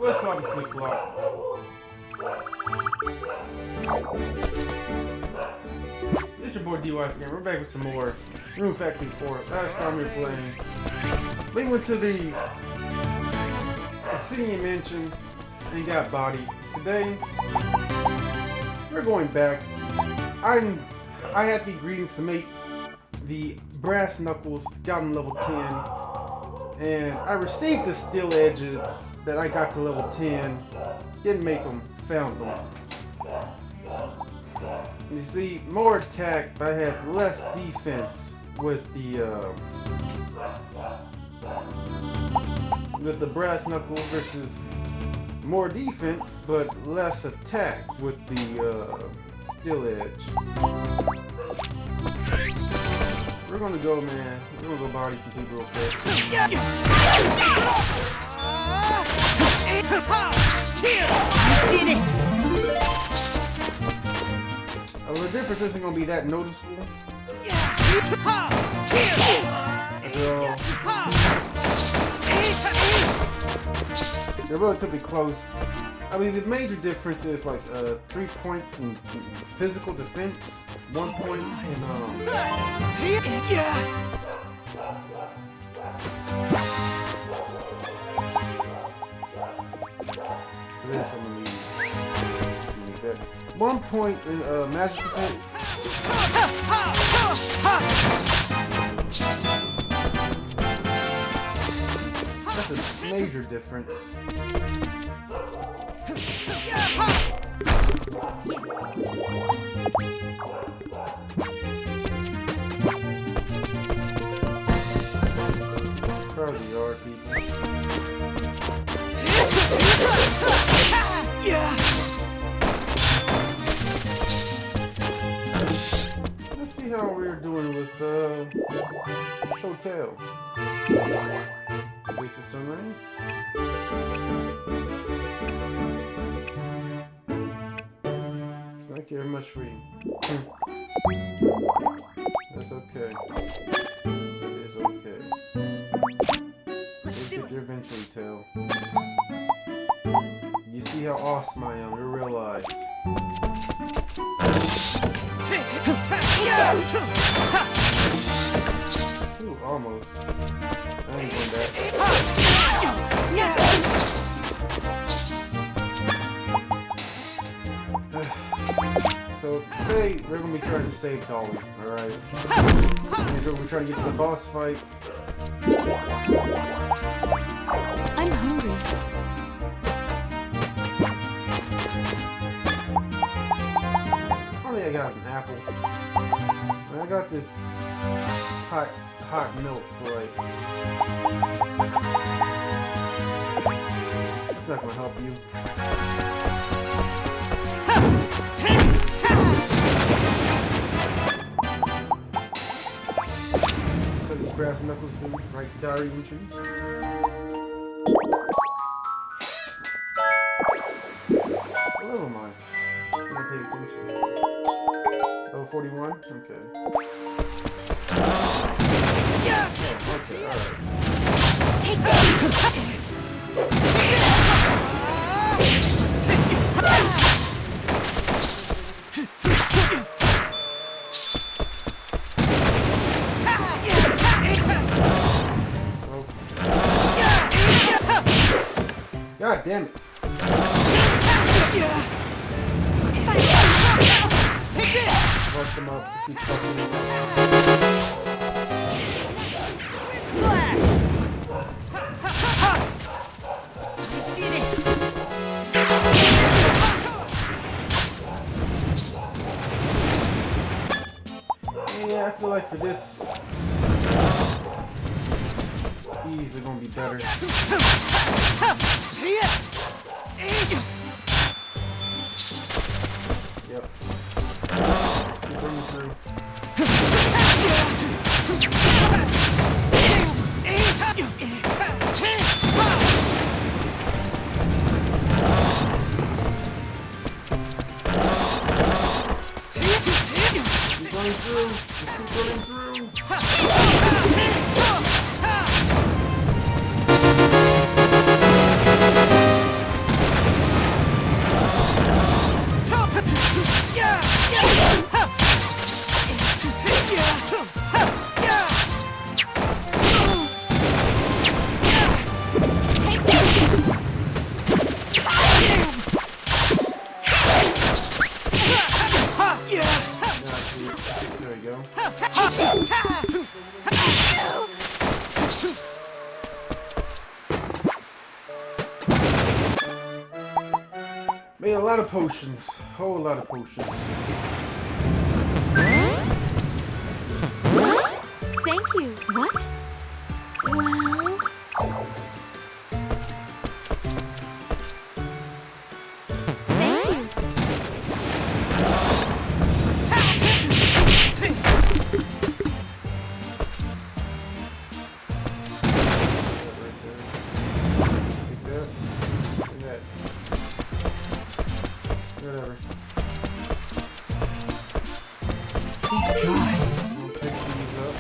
Let's spot the Slick Block. It's your boy D.W.G. We're back with some more Rune Factory 4. Last time we were playing, we went to the Obsidian Mansion and got bodied. Today, we're going back. I had the ingredients to make the brass knuckles, got them level 10, and I received the steel edges that I got to level 10. Didn't make them, found them. You see, more attack, but I have less defense with the brass knuckle versus more defense, but less attack with the steel edge. We're gonna go, man. We're gonna go body some people real quick. Did it! The difference isn't gonna be that noticeable. They're relatively close. I mean, the major difference is like 3 points in physical defense, 1 point in this I'm gonna need that. 1 point in magic defense. That's a major difference. Probably are people. Let's see how we're doing with Hotel. Basic summary. Thank you very much for you. That's okay. It is okay. Let's get your eventually tail. You see how awesome I am, you realize. Ooh, almost. I ain't doing that. So today we're gonna be trying to save Dolly, alright? We're gonna be trying to get to the boss fight. I'm hungry. I think I got an apple. And I got this hot milk, right? It's not gonna help you. So these brass knuckles do right diary entry. What level am I? I'm not paying attention. Level 41? Okay. Okay, alright. Take that! God damn it. Fuck them up. Keep fucking them up. Slash! Did it! Yeah, I feel like for this, these are gonna be better. Yep. Keep running through. Keep running through. Keep running through. Made a lot of potions. Whole lot of potions. Thank you. What? Well... Thank you. Whatever. We'll pick these up.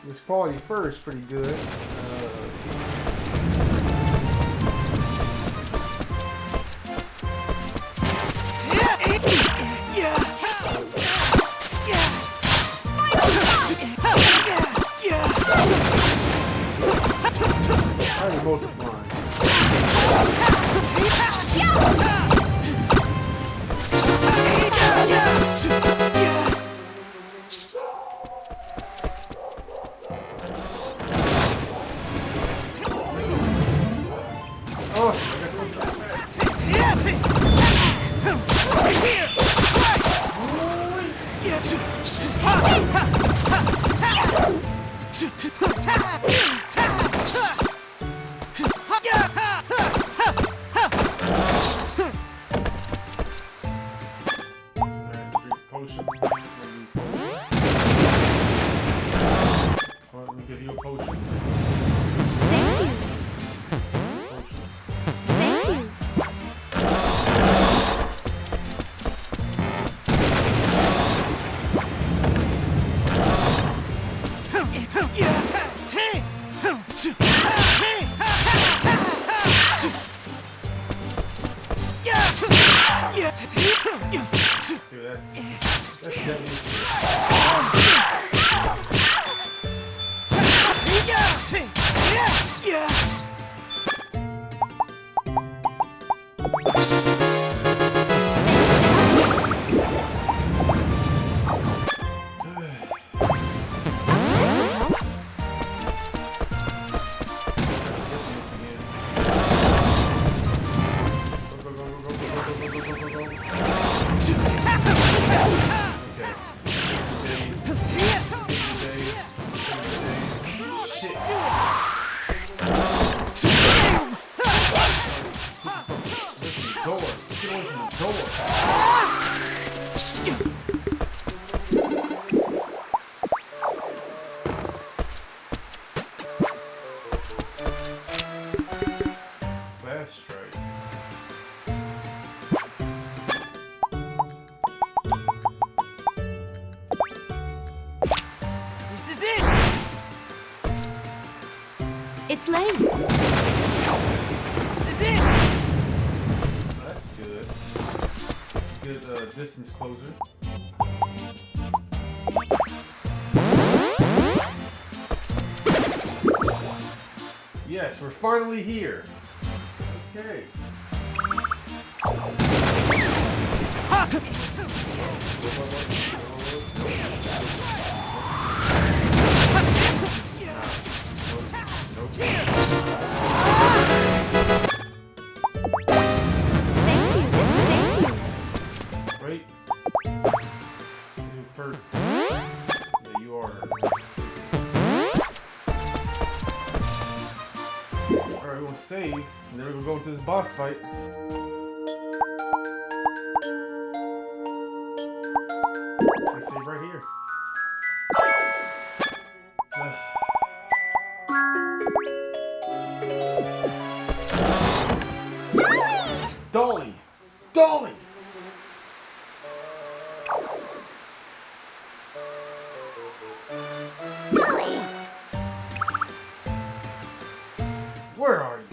This quality fur is pretty good. I'm multiplying. It's late. This is it. That's good. Good distance closer. Yes, we're finally here. Okay. Wait. You hurt. Yeah, you are hurt. Alright, we're gonna save, and then we're gonna go into this boss fight. I save right here. Dolly! Dolly! Dolly! Where are you?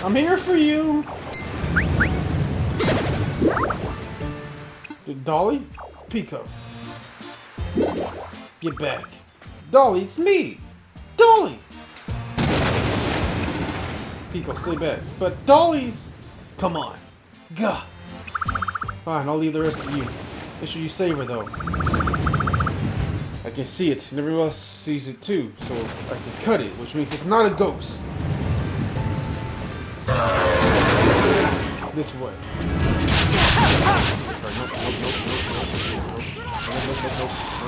I'm here for you! Dolly? Pico. Get back. Dolly, it's me! Dolly! Pico, stay back. But Dolly's... Come on. Gah. Fine, I'll leave the rest to you. Make sure you save her, though. I can see it, and everyone else sees it too, so I can cut it, which means it's not a ghost. This way.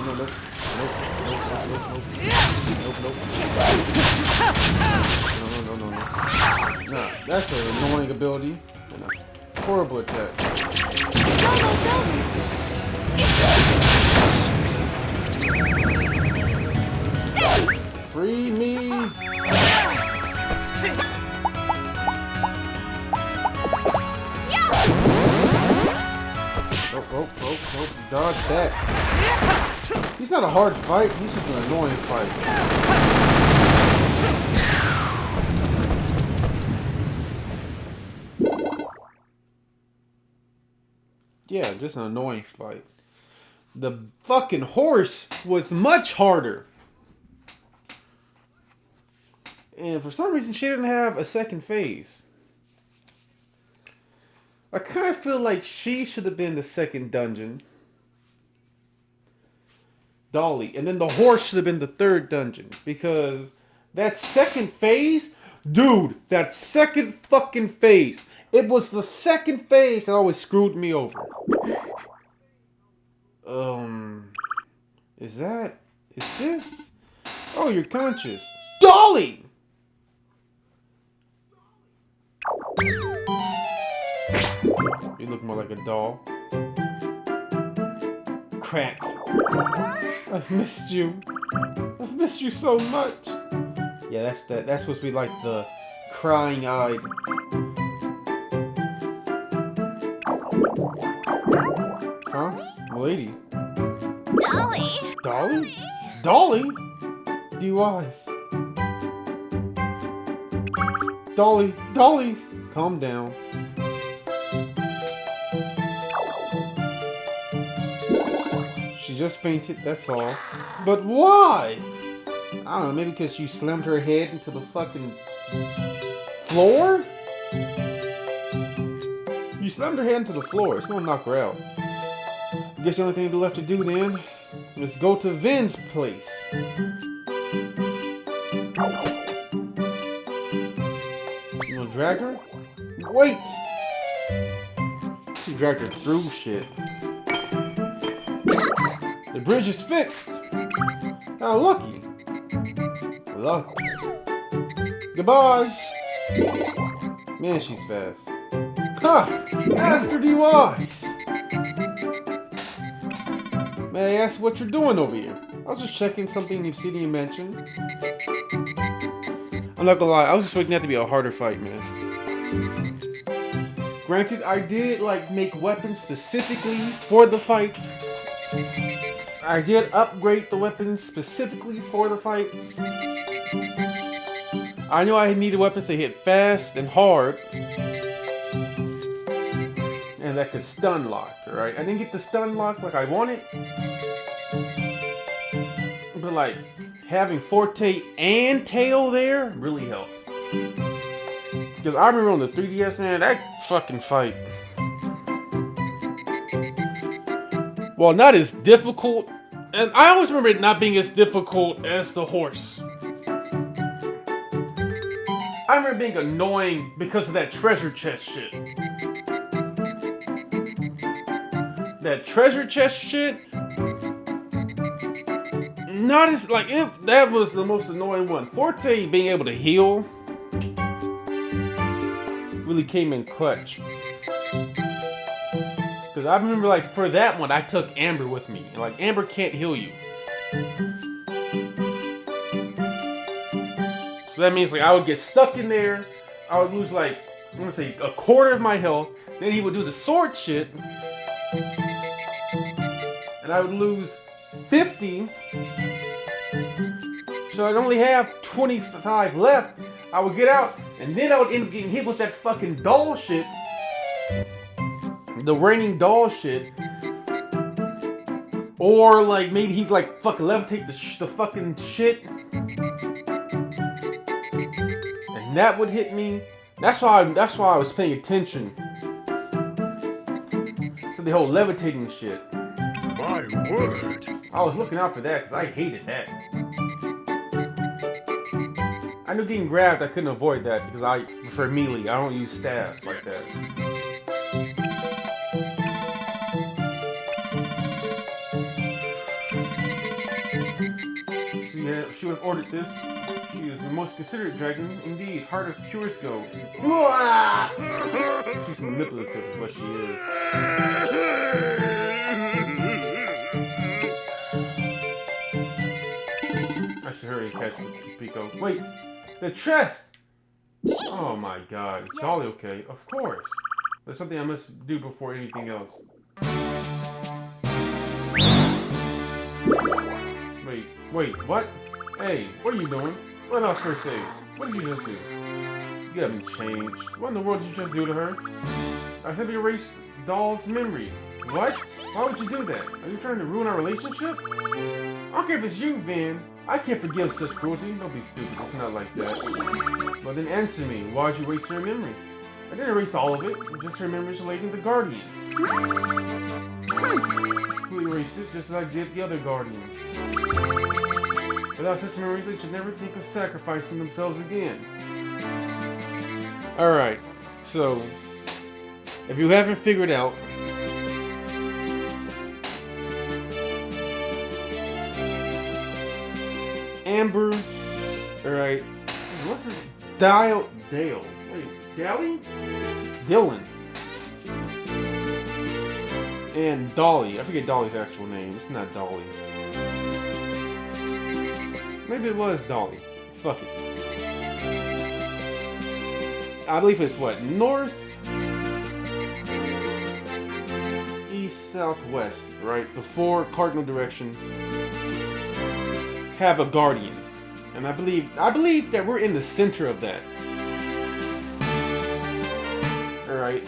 No. Nah, that's an annoying ability and a horrible attack. Free me! Oh, dodge that. He's not a hard fight, he's just an annoying fight. Yeah, just an annoying fight. The fucking horse was much harder. And for some reason, she didn't have a second phase. I kind of feel like she should have been the second dungeon. Dolly. And then the horse should have been the third dungeon. Because that second phase, dude, that second fucking phase. It was the second phase that always screwed me over. Is this? Oh, you're conscious. Dolly! You look more like a doll. Crack. I've missed you. I've missed you so much. Yeah, that's supposed to be like the crying-eyed. Huh? Lady. Dolly. Dolly? Dolly? D.W.G. Dolly. Calm down. She just fainted, that's all. But why? I don't know, maybe because she slammed her head into the fucking floor? You slammed her head into the floor, it's gonna knock her out. I guess the only thing left to do then is go to Vin's place. You gonna drag her? Wait! She dragged her through shit. The bridge is fixed! How lucky! Lucky. Goodbye! Man, she's fast. Ha! Master D.W.G! May I ask what you're doing over here? I was just checking something you've seen you mentioned. I'm not gonna lie, I was expecting that to be a harder fight, man. Granted, I did make weapons specifically for the fight. I did upgrade the weapons specifically for the fight. I knew I needed weapons to hit fast and hard. And that could stun lock, right? I didn't get the stun lock like I wanted. But having Forte and Tail there really helped. Because I remember on the 3DS, man, that fucking fight. Well, not as difficult. And I always remember it not being as difficult as the horse. I remember being annoying because of that treasure chest shit. That treasure chest shit. Not as, that was the most annoying one. Forte being able to heal really came in clutch. Because I remember, for that one, I took Amber with me. And, Amber can't heal you. So that means, I would get stuck in there. I would lose, I'm gonna say, a quarter of my health. Then he would do the sword shit. And I would lose 50. So I'd only have 25 left. I would get out. And then I would end up getting hit with that fucking doll shit. The raining doll shit. Or like maybe he'd like fucking levitate the fucking shit, and that would hit me. That's why I was paying attention to the whole levitating shit. My word! I was looking out for that because I hated that. I knew getting grabbed I couldn't avoid that because I prefer melee. I don't use stabs like that. She would have ordered this. She is the most considerate dragon, indeed. Heart of purest gold. She's manipulative is what she is. I should hurry and catch Pico. Wait, the chest! Oh my god, is Dolly okay? Of course. There's something I must do before anything else. Wait, what? Hey, what are you doing? What about first aid? What did you just do? You haven't changed. What in the world did you just do to her? I simply erased Doll's memory. What? Why would you do that? Are you trying to ruin our relationship? I don't care if it's you, Van. I can't forgive such cruelty. Don't be stupid. It's not like that. Well, then answer me. Why'd you erase her memory? I didn't erase all of it. Just her memories relating to Guardians. Who erased it just as I did the other Guardians. Without such memories, they should never think of sacrificing themselves again. Alright, so if you haven't figured out, Amber, alright, what's it? Dale. Wait, Dolly? Dylan. And Dolly. I forget Dolly's actual name. It's not Dolly. Maybe it was Dolly. Fuck it. I believe it's what? North? East, southwest, right? The four cardinal directions have a guardian. And I believe that we're in the center of that. Alright.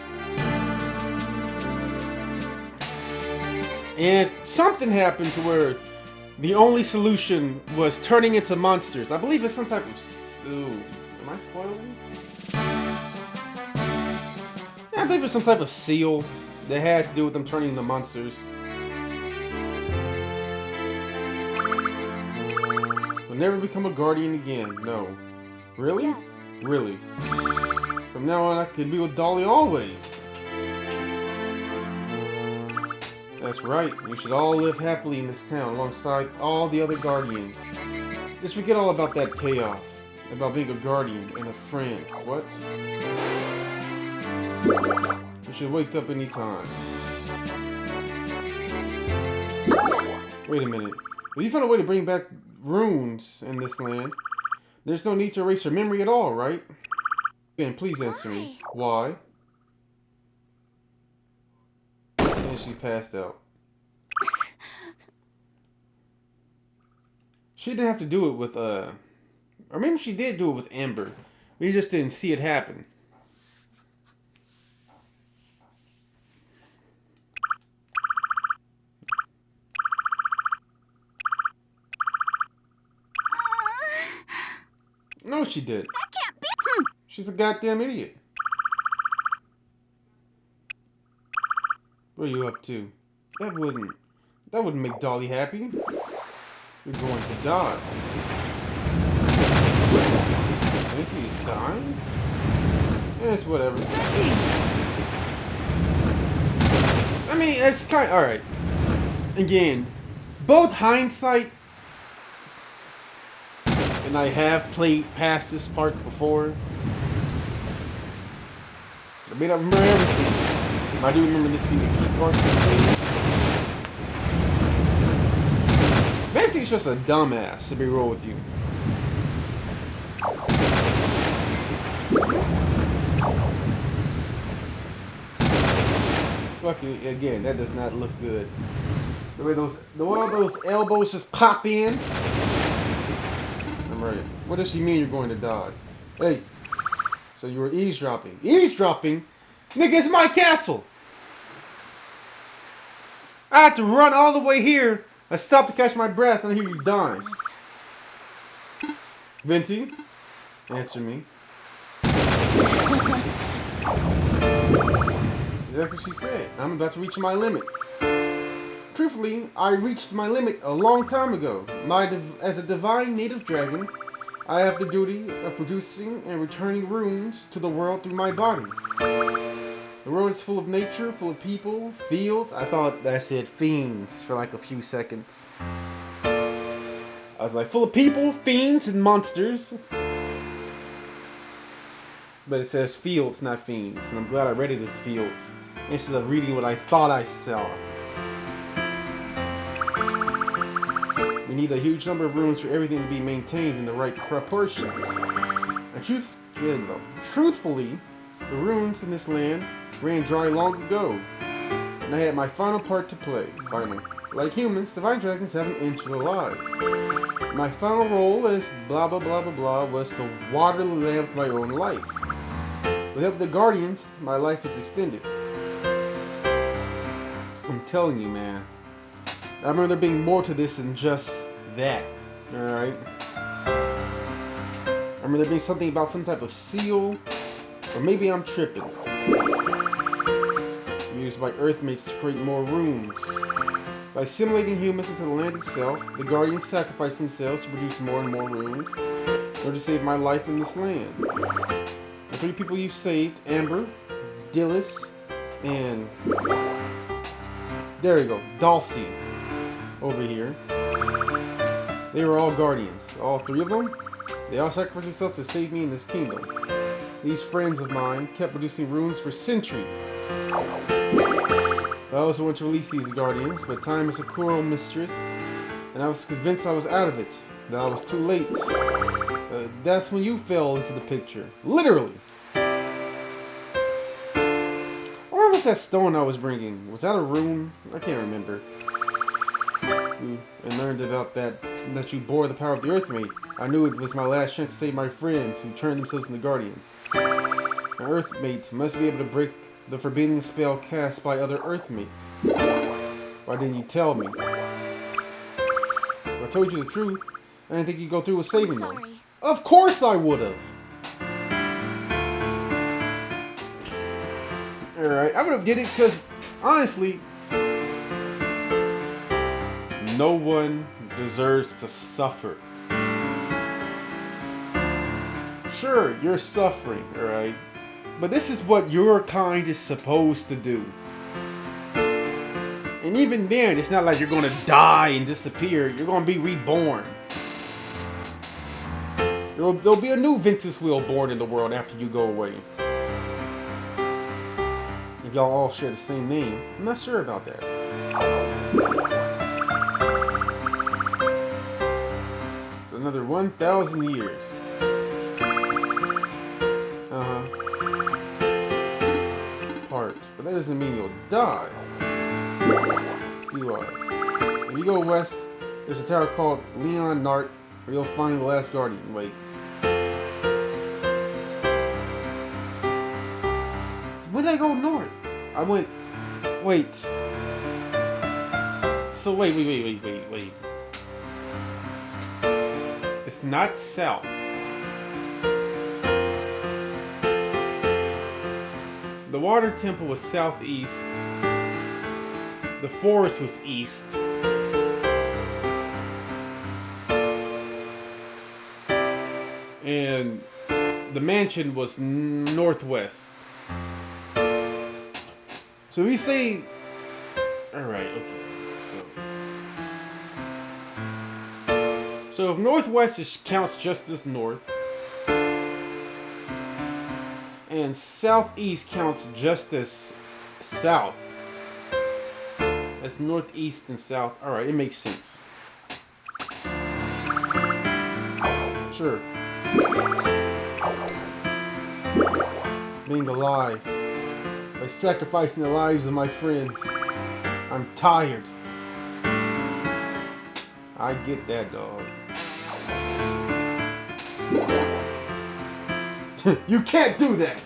And something happened to where the only solution was turning into monsters. I believe it's some type of... Ooh, am I spoiling? Yeah, I believe it's some type of seal that had to do with them turning into monsters. Will never become a guardian again. No. Really? Yes. Really. From now on, I can be with Dolly always. That's right. We should all live happily in this town alongside all the other guardians. Just forget all about that chaos. About being a guardian and a friend. What? We should wake up anytime. Wait a minute. If you found a way to bring back runes in this land, there's no need to erase her memory at all, right? Again, please answer me. Why? And she passed out. She didn't have to do it with, or maybe she did do it with Amber. We just didn't see it happen. No, she did. That can't be. She's a goddamn idiot. What are you up to? That wouldn't make Dolly happy. You're going to die. Nancy is dying? Eh, it's whatever. I mean, it's kind of... Alright. Again, both hindsight... And I have played past this part before. I may not remember everything. I do remember this being a key part of the game. Nancy's just a dumbass, to be real with you. Fucking again, that does not look good. The way those elbows just pop in. I'm ready. What does she mean you're going to die? Hey, so you were eavesdropping? Eavesdropping? Nigga, it's my castle. I had to run all the way here I stopped to catch my breath and I hear you dying. Venti, answer me. Exactly what she said. I'm about to reach my limit. Truthfully, I reached my limit a long time ago. As a divine native dragon, I have the duty of producing and returning runes to the world through my body. The world is full of nature, full of people, fields. I thought that said fiends for like a few seconds. I was like, full of people, fiends, and monsters. But it says fields, not fiends. And I'm glad I read it as fields, instead of reading what I thought I saw. We need a huge number of runes for everything to be maintained in the right proportions. And truthfully, the runes in this land ran dry long ago. And I had my final part to play, finally. Like humans, divine dragons have an end to their lives. My final role as blah blah blah blah blah was to water the land with my own life. With the help of the guardians, my life is extended. I'm telling you, man. I remember there being more to this than just that. Alright? I remember there being something about some type of seal. Or maybe I'm tripping. Used by Earthmates to create more runes. By assimilating humans into the land itself, the guardians sacrifice themselves to produce more and more runes in order to save my life in this land. The 3 people you saved, Amber, Dillis, and there you go, Dolly, over here. They were all guardians. All 3 of them. They all sacrificed themselves to save me in this kingdom. These friends of mine kept producing runes for centuries. I also wanted to release these guardians, but time is a cruel mistress, and I was convinced I was out of it, that I was too late. That's when you fell into the picture. Literally! Where was that stone I was bringing? Was that a rune? I can't remember. And learned about that you bore the power of the Earthmate. I knew it was my last chance to save my friends who turned themselves into guardians. An Earthmate must be able to break the forbidden spell cast by other Earthmates. Why didn't you tell me? If I told you the truth, I didn't think you'd go through with saving them. Of course I would've! Alright, I would've did it because, honestly, no one deserves to suffer. Sure, you're suffering, alright? But this is what your kind is supposed to do. And even then, it's not like you're gonna die and disappear. You're gonna be reborn. There'll be a new Ventus Wheel born in the world after you go away. If y'all all share the same name, I'm not sure about that. Another 1,000 years. But that doesn't mean you'll die. You are. If you go west, there's a tower called Leon Nart, where you'll find the last guardian. Wait. When did I go north? I went. Wait. So wait. It's not south. The water temple was southeast. The forest was east. And the mansion was northwest. So we say, alright, okay. So if northwest counts just as north, and southeast counts just as south, that's northeast and south. Alright, it makes sense. Sure. Being alive. By sacrificing the lives of my friends. I'm tired. I get that, dog. You can't do that!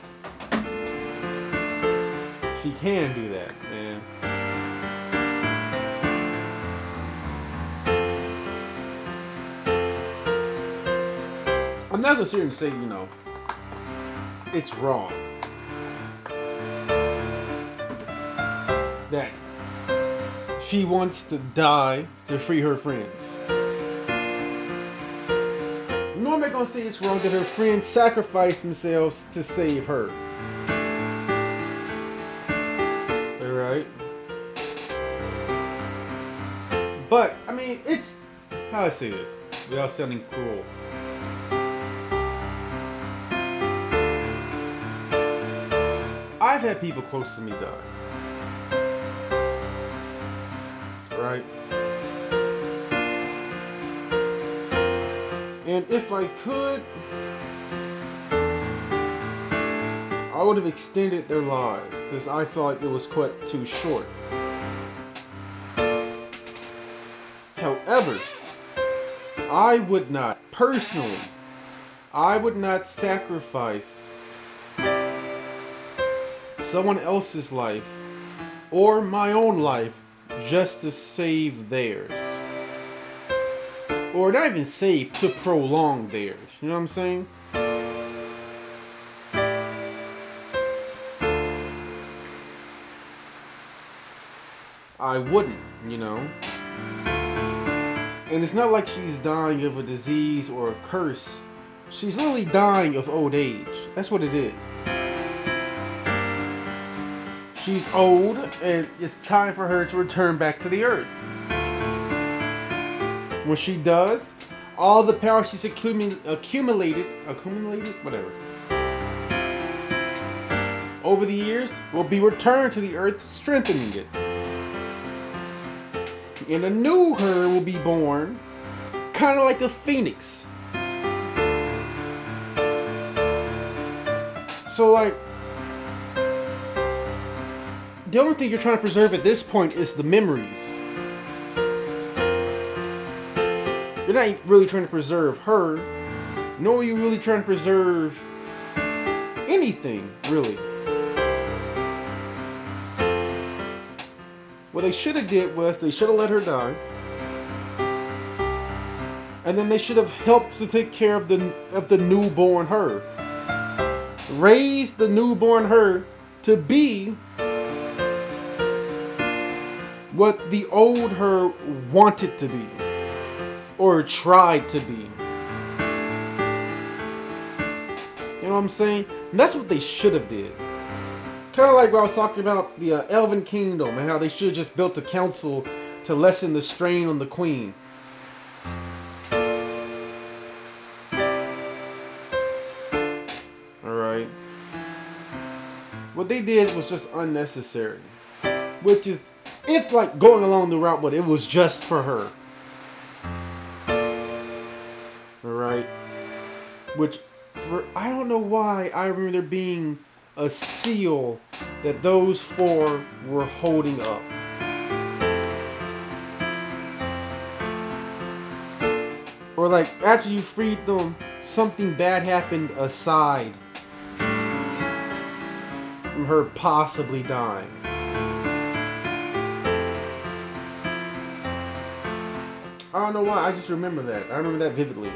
She can do that, man. I'm not gonna sit here and say, you know, it's wrong that she wants to die to free her friends. Nor am I gonna say it's wrong that her friends sacrificed themselves to save her. Alright? But, I mean, it's... how do I say this without sounding cruel? I've had people close to me die. Right? And if I could, I would have extended their lives because I felt like it was cut too short. However, I would not, personally, I would not sacrifice someone else's life or my own life just to save theirs. Or not even save, to prolong theirs. You know what I'm saying? I wouldn't, you know? And it's not like she's dying of a disease or a curse. She's literally dying of old age. That's what it is. She's old, and it's time for her to return back to the earth. When she does, all the power she's accumulated, whatever, over the years will be returned to the earth, strengthening it. And a new her will be born, kind of like a phoenix. So, like, the only thing you're trying to preserve at this point is the memories. You're not really trying to preserve her, nor are you really trying to preserve anything, really. What they should have did was they should have let her die, and then they should have helped to take care of the newborn her. Raise the newborn her to be what the old her wanted to be. Or tried to be. You know what I'm saying? And that's what they should have did. Kind of like what I was talking about the Elven Kingdom and how they should have just built a council to lessen the strain on the queen. Alright. What they did was just unnecessary. Which is, if like going along the route, but it was just for her. Alright, which, for, I don't know why, I remember there being a seal that those four were holding up. Or like, after you freed them, something bad happened aside from her possibly dying. I don't know why, I just remember that. I remember that vividly.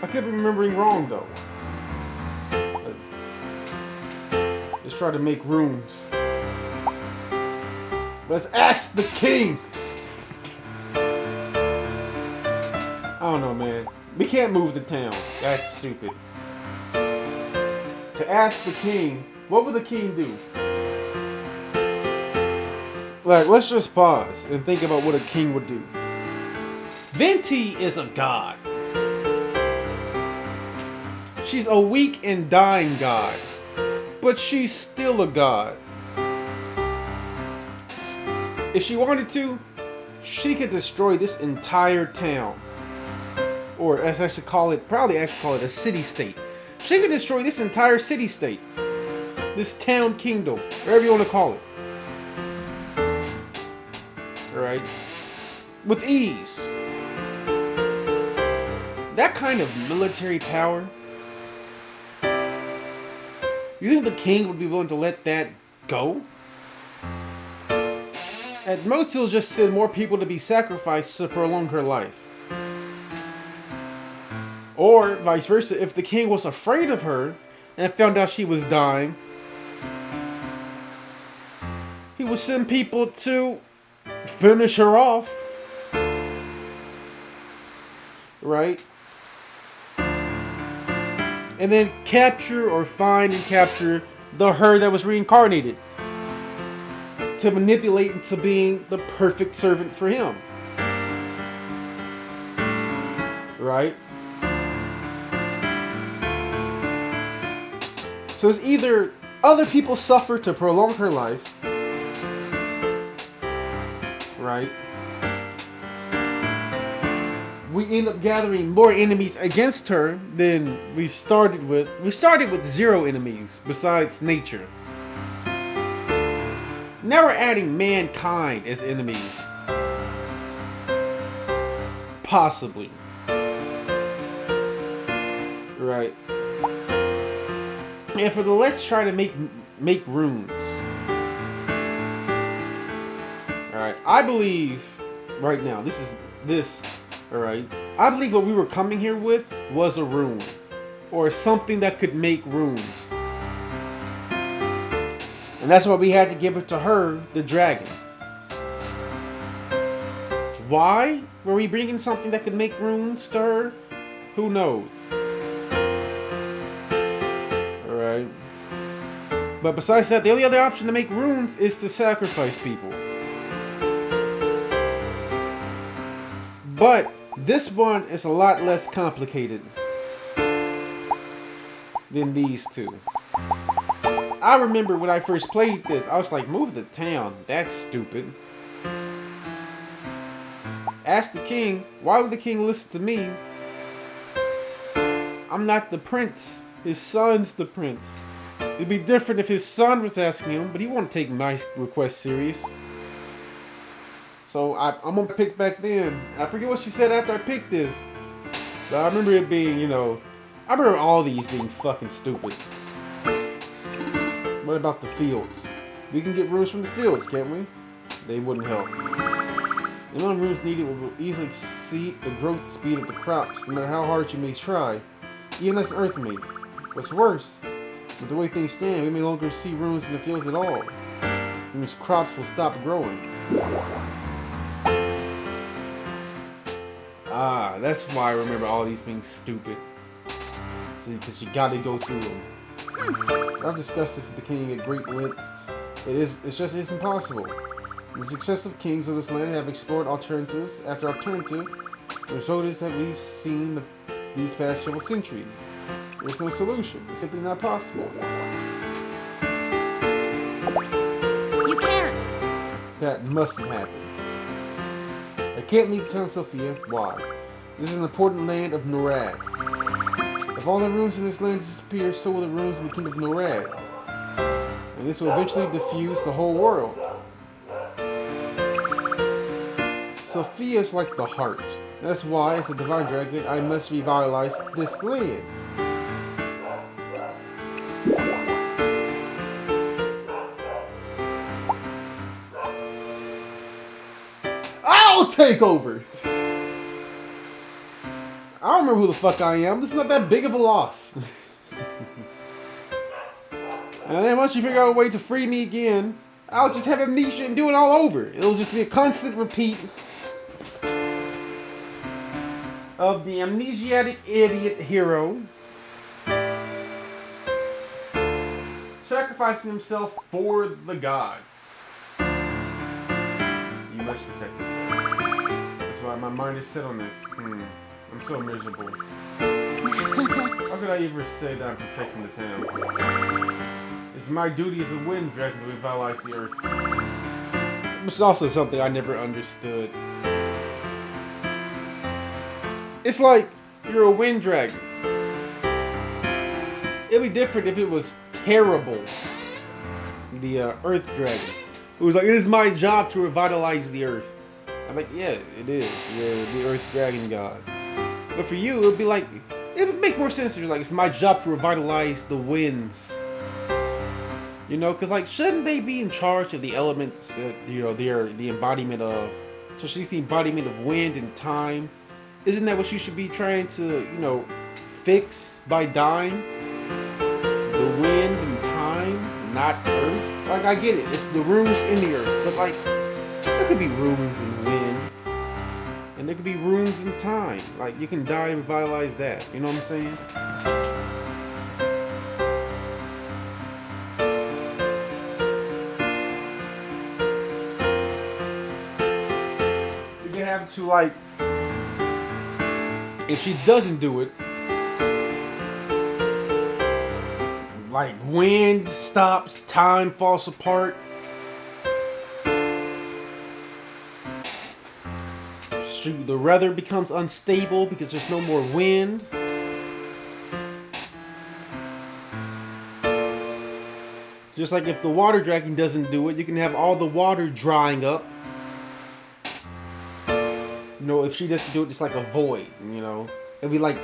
I could be remembering wrong though. Let's try to make runes. Let's ask the king! I don't know, man. We can't move the town. That's stupid. To ask the king, what would the king do? Like, let's just pause and think about what a king would do. Venti is a god. She's a weak and dying god. But she's still a god. If she wanted to, she could destroy this entire town. Or as I should call it, probably actually call it a city-state. She could destroy this entire city-state. This town kingdom, whatever you want to call it. Alright? With ease. That kind of military power. You think the king would be willing to let that go? At most, he'll just send more people to be sacrificed to prolong her life. Or vice versa, if the king was afraid of her and found out she was dying, he would send people to finish her off. Right? And then capture or find and capture the her that was reincarnated to manipulate into being the perfect servant for him. Right? So it's either other people suffer to prolong her life, right? We end up gathering more enemies against her than we started with. We started with 0 enemies besides nature. Now we're adding mankind as enemies. Possibly. Right. And for the let's try to make runes. Alright, I believe right now, alright. I believe what we were coming here with was a rune. Or something that could make runes. And that's why we had to give it to her, the dragon. Why were we bringing something that could make runes to her? Who knows? Alright. But besides that, the only other option to make runes is to sacrifice people. But this one is a lot less complicated than these two. I remember when I first played this, I was like, move to town. That's stupid. Ask the king, why would the king listen to me? I'm not the prince. His son's the prince. It'd be different if his son was asking him, but he won't take my request serious. So I'm gonna pick back then. I forget what she said after I picked this. But I remember it being, I remember all these being fucking stupid. What about the fields? We can get runes from the fields, can't we? They wouldn't help. The amount of runes needed will easily exceed the growth speed of the crops, no matter how hard you may try. Even as Earth made. What's worse, with the way things stand, we may no longer see runes in the fields at all. It means crops will stop growing. Ah, that's why I remember all these being stupid. See, because you gotta go through them. I've discussed this with the king at great length. It's impossible. The successive kings of this land have explored alternatives after alternative. The result is that we've seen these past several centuries. There's no solution. It's simply not possible. You can't. That mustn't happen. I can't leave town Sophia. Why? This is an important land of Norad. If all the runes in this land disappear, so will the runes in the kingdom of Norad. And this will eventually diffuse the whole world. Sophia's like the heart. That's why, as a divine dragon, I must revitalize this land. I'll take over! I don't remember who the fuck I am. This is not that big of a loss. And then once you figure out a way to free me again, I'll just have amnesia and do it all over. It'll just be a constant repeat of the amnesiac idiot hero sacrificing himself for the god. You must protect it. That's why my mind is set on this. I'm so miserable. How could I ever say that I'm protecting the town? It's my duty as a wind dragon to revitalize the earth. Which is also something I never understood. It's like, you're a wind dragon. It'd be different if it was terrible. The earth dragon. It was like, it is my job to revitalize the earth. I'm like, yeah, it is. You're the earth dragon god. But for you, it would be like, it would make more sense if you're like, it's my job to revitalize the winds. You know, because like, shouldn't they be in charge of the elements, they're the embodiment of, so she's the embodiment of wind and time Isn't that what she should be trying to, you know, fix by dying? The wind and time, not earth? Like, I get it. It's the runes in the earth. But, like, there could be runes in wind. And there could be runes in time. Like, you can die and revitalize that. You know what I'm saying? You can have to, like, if she doesn't do it, like, wind stops, time falls apart. The weather becomes unstable because there's no more wind. Just like if the water dragon doesn't do it, you can have all the water drying up. You know, if she doesn't do it, it's like a void, you know. It'd be like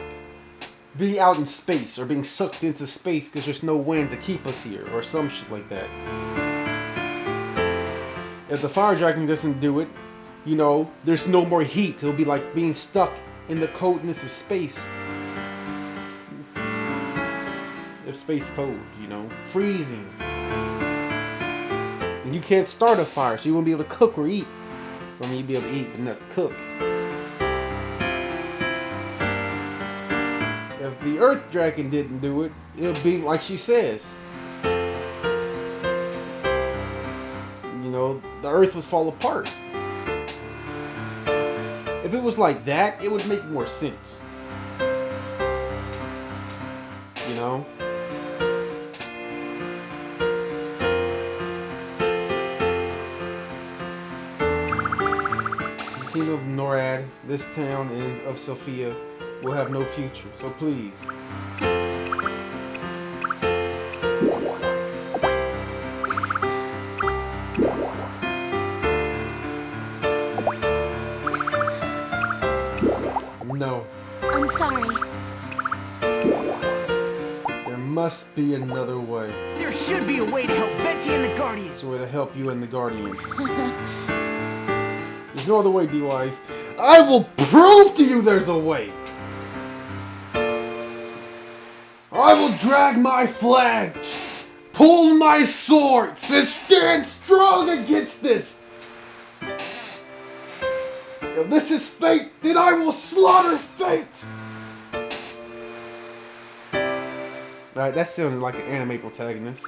being out in space or being sucked into space because there's no wind to keep us here or some shit like that. If the fire dragon doesn't do it, you know, there's no more heat. It'll be like being stuck in the coldness of space. If space cold, you know, freezing. And you can't start a fire, so you won't be able to cook or eat. I mean, you'll be able to eat, but not cook. If the earth dragon didn't do it, it'll be like she says. You know, the earth would fall apart. If it was like that, it would make more sense. You know? The kingdom of Norad, this town, and of Sophia will have no future, so please. No. I'm sorry. There must be another way. There should be a way to help Venti and the Guardians. There's a way to help you and the Guardians. There's no other way, D.W.G. I will prove to you there's a way. I will drag my flag, pull my swords, and stand strong against this. If this is fate, then I will slaughter fate! Alright, that sounded like an anime protagonist.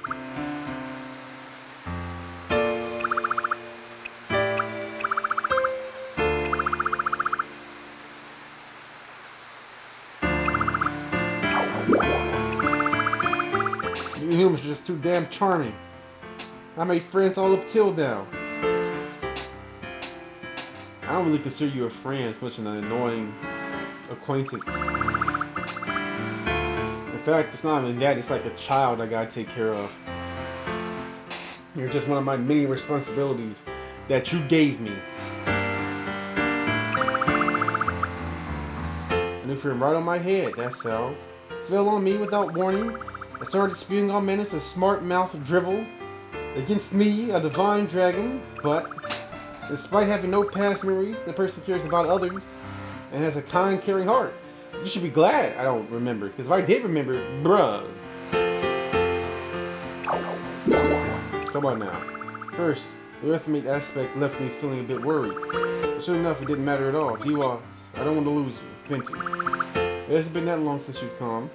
You humans are just too damn charming. I made friends all up till now. I don't really consider you a friend as much as an annoying acquaintance. In fact, it's not even that, it's like a child I gotta take care of. You're just one of my many responsibilities that you gave me. And if you're right on my head, that's how. Fell on me without warning. I started spewing all manners of smart mouth drivel against me, a divine dragon, but despite having no past memories, the person cares about others and has a kind, caring heart. You should be glad I don't remember, because if I did remember, bruh. Come on now. First, the earthmate aspect left me feeling a bit worried. But sure enough, it didn't matter at all. You are. I don't want to lose you. Venti. It hasn't been that long since you've come.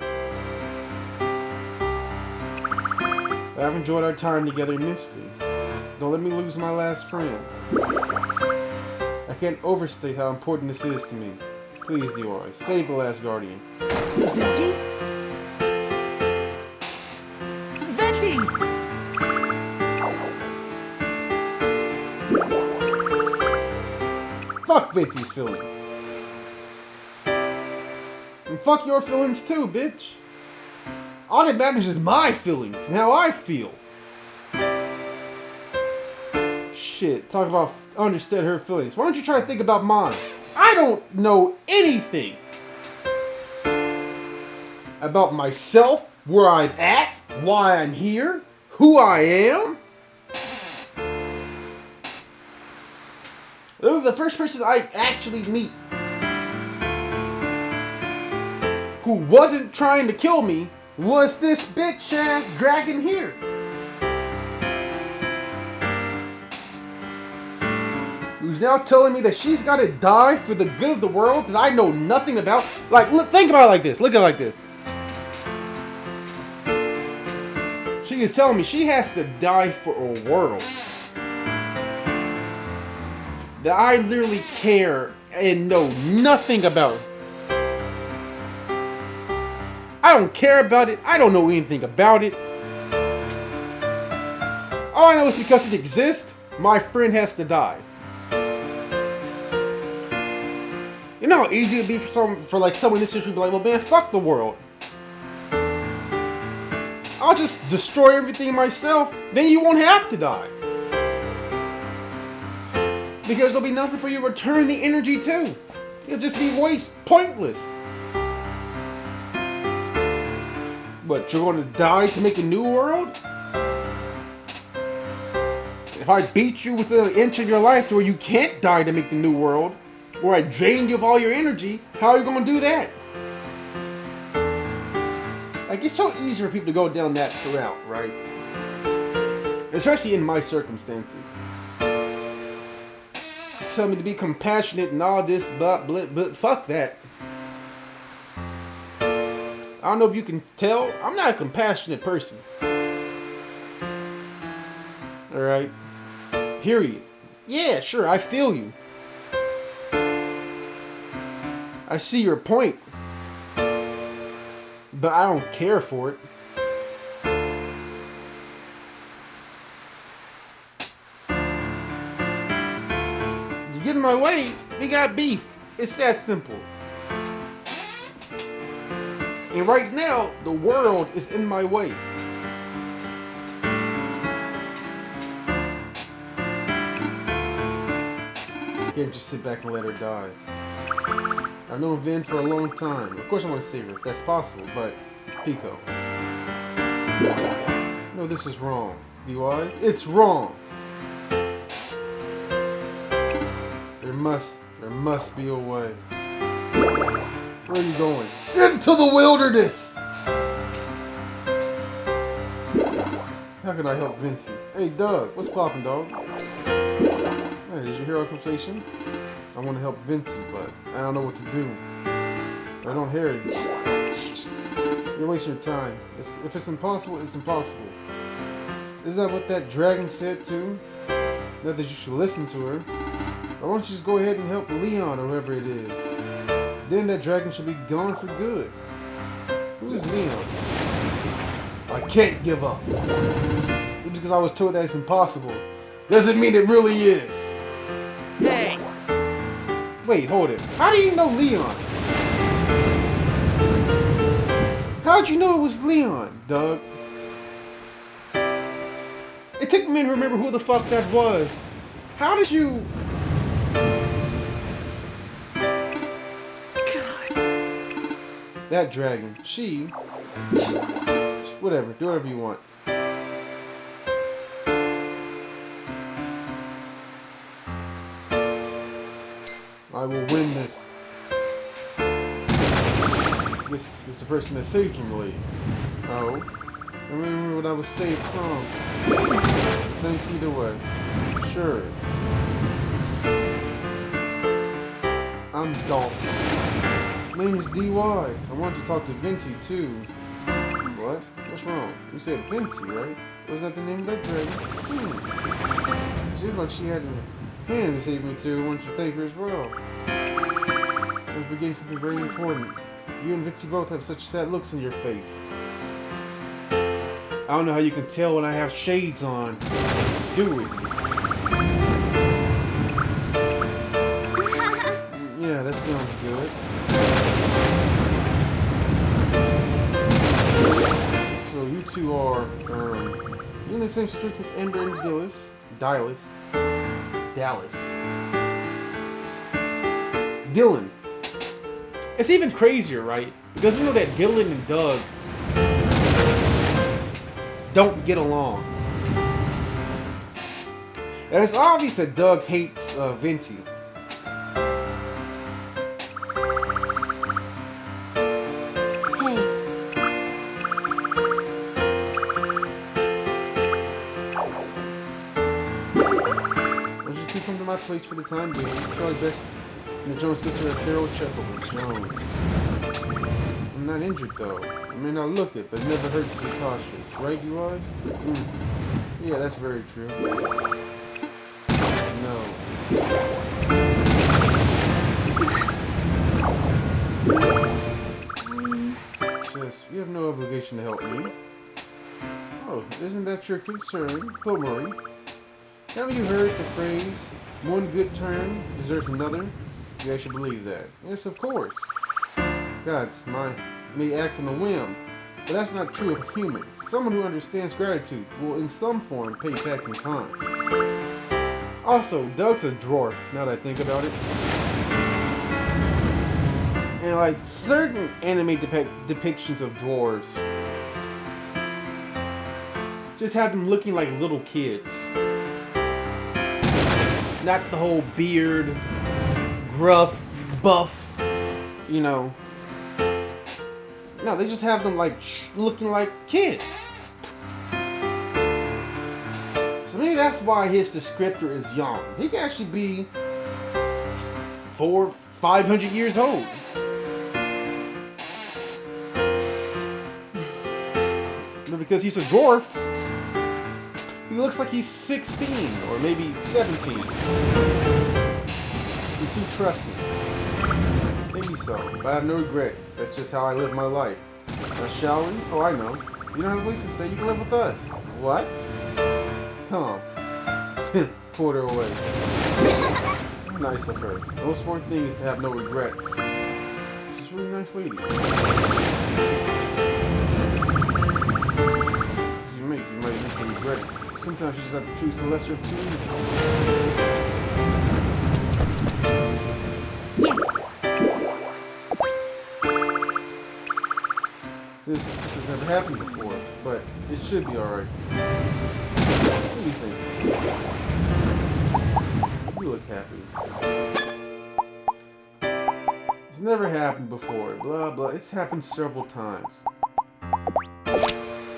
I've enjoyed our time together immensely. Don't let me lose my last friend. I can't overstate how important this is to me. Please, D.W.G, save the last Guardian. Venti? Venti! Fuck Venti's feelings. And fuck your feelings too, bitch. All that matters is my feelings and how I feel. Shit, talk about understand her feelings. Why don't you try to think about mine? I don't know anything about myself, where I'm at, why I'm here, who I am. The first person I actually meet who wasn't trying to kill me was this bitch ass dragon here. Who's now telling me that she's gotta die for the good of the world that I know nothing about? Like, look, think about it like this. Look at it like this. She is telling me she has to die for a world that I literally care and know nothing about. I don't care about it. I don't know anything about it. All I know is because it exists, my friend has to die. You know how easy it would be for like someone in this situation to be like, well, man, fuck the world. I'll just destroy everything myself, then you won't have to die. Because there'll be nothing for you to return the energy to. It'll just be waste, pointless. But you're going to die to make a new world? If I beat you within an inch of your life to where you can't die to make the new world, or I drained you of all your energy, how are you going to do that? Like, it's so easy for people to go down that route, right? Especially in my circumstances. Tell me to be compassionate and all this, but fuck that. I don't know if you can tell, I'm not a compassionate person. Alright? Period. Yeah, sure, I feel you. I see your point. But I don't care for it. You get in my way, we got beef. It's that simple. And right now, the world is in my way. I can't just sit back and let her die. I've known Vin for a long time. Of course I want to save her if that's possible, but Pico. No, this is wrong. D.W.G? It's wrong. There must be a way. Where are you going? Into the wilderness! How can I help Venti? Hey, Doug, what's poppin', dog? Hey, is your hero conversation? I want to help Venti, but I don't know what to do. I don't hear it. You're wasting your time. If it's impossible, it's impossible. Isn't that what that dragon said too? Not that you should listen to her. Why don't you just go ahead and help Leon or whoever it is? Then that dragon should be gone for good. Who's Leon? I can't give up. Just because I was told that it's impossible doesn't mean it really is. Hey! Wait, hold it. How do you know Leon? How'd you know it was Leon, Doug? It took me to remember who the fuck that was. How did you... God. That dragon. She... Whatever. Do whatever you want. I will win this. This is the person that saved you, Lee. Oh. I remember what I was saved from. Thanks either way. Sure. I'm Dolph. My name is D.W.G. I wanted to talk to Venti too. What? What's wrong? You said Venti, right? Was that the name of that dragon? Seems like she had a hand to save me too. I want you to thank her as well. I'm forgetting something very important. You and Venti both have such sad looks on your face. I don't know how you can tell when I have shades on. Do we? Yeah, that sounds good. So you two are, you in the same street as Ember and Dallas. Dylan. It's even crazier, right? Because we know that Dylan and Doug don't get along. And it's obvious that Doug hates Venti. my place for the time being. It's probably best that Jones gets her a thorough checkup with Jones. I'm not injured though. I may not look it, but it never hurts to be cautious. Right, you guys? Yeah, that's very true. No. Just, you have no obligation to help me. Oh, isn't that your concern? Don't worry. Haven't you heard the phrase, one good turn deserves another? You actually believe that? Yes, of course. Gods, may act on a whim, but that's not true of humans. Someone who understands gratitude will in some form pay back in kind. Also, Doug's a dwarf, now that I think about it. And like certain anime depictions of dwarves just have them looking like little kids. Not the whole beard, gruff, buff, you know. No, they just have them like looking like kids. So maybe that's why his descriptor is young. He can actually be 400-500 years old. But because he's a dwarf, he looks like he's 16 or maybe 17. You're too trusting. Maybe so, but I have no regrets. That's just how I live my life. Now, shall we? Oh, I know. You don't have a place to stay. You can live with us. What? Come on. Pulled her away. Nice of her. The most important thing is to have no regrets. She's a really nice lady. You might eventually regret it. Sometimes you just have to choose the lesser of two evils. This has never happened before, but it should be alright. What do you think? You look happy. It's never happened before, blah blah. It's happened several times.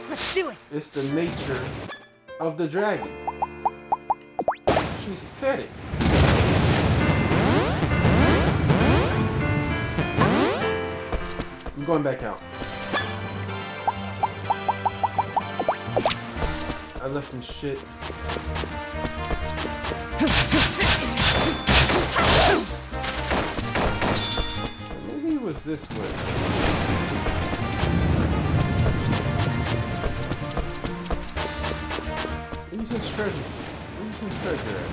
Let's do it. It's the nature of the dragon. She said it. I'm going back out. I left some shit. Maybe it was this way. Maybe some treasure. Maybe some treasure at.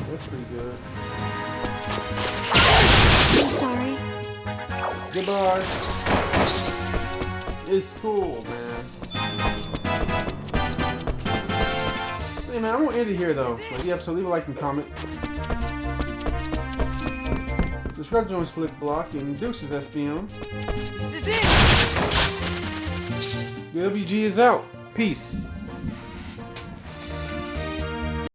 That's pretty good. I'm sorry. Goodbye. It's cool, man. Hey man, I won't end it here though. Like the episode, leave a like and comment. Subscribe to Slick Block and Deuces SBM. This is it! D.W.G is out. Peace.